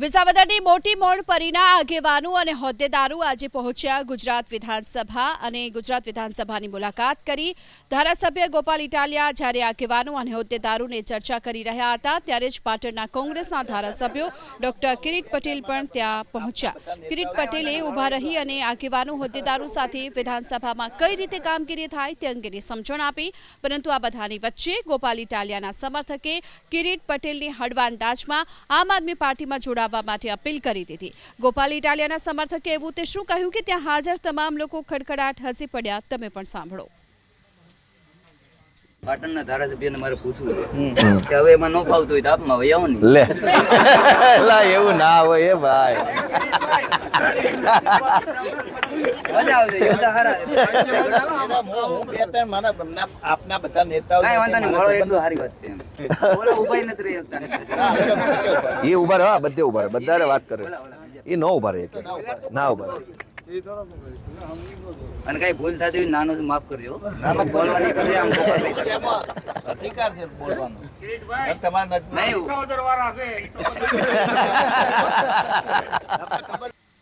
વિસાવદરની મોટી મોડ પરીના આગેવાનો અને હોદ્દેદારો આજે પહોંચ્યા ગુજરાત વિધાનસભા અને ગુજરાત વિધાનસભાની મુલાકાત કરી ધારાસભ્ય ગોપાલ ઇટાલિયા જ્યારે આગેવાનો અને હોદ્દેદારોને ચર્ચા કરી રહ્યા હતા ત્યારે જ પાટણના કોંગ્રેસના ધારાસભ્યો ડોક્ટર કિરીટ પટેલ પણ ત્યાં પહોંચ્યા। કિરીટ પટેલે ઊભા રહી અને આગેવાનો હોદ્દેદારો સાથે વિધાનસભામાં કઈ રીતે કામગીરી થાય તે અંગેની સમજણ આપી, પરંતુ આ બધાની વચ્ચે ગોપાલ ઇટાલિયાના સમર્થકે કિરીટ પટેલની હળવા અંદાજમાં આમ આદમી પાર્ટીમાં જોડાવા માટે અપીલ કરી દીધી। ગોપાલ ઇટાલિયાના સમર્થકે એવું તે શું કહ્યું કે ત્યાં હાજર તમામ લોકો ખડખડાટ હસી પડ્યા, તમે પણ સાંભળો। પાટણના ધારાસભ્યને મારે પૂછવું છે કે હવે એમાં ન ફાવતું હોય તો આપમાં હવે આવો ને લે લા એવું ના હોય એ ભાઈ મજા આવશે યોદ્ધા હારા આપના બધા નેતાઓ કાઈ વાંધો નહીં, મળો એટલું સારી વાત છે એમ ઓલા ઉભાઈ નથી રહી શકતા એ ઉભા રહે, બધે ઉભા રહે, બધા વાત કરે એ ન ઉભા રહે ના ઉભા રહે અને કઈ ભૂલ થતી હોય નાનો માફ કરજો બોલવાની કરે આમ અધિકાર છે બોલવાનો તમારે નહીં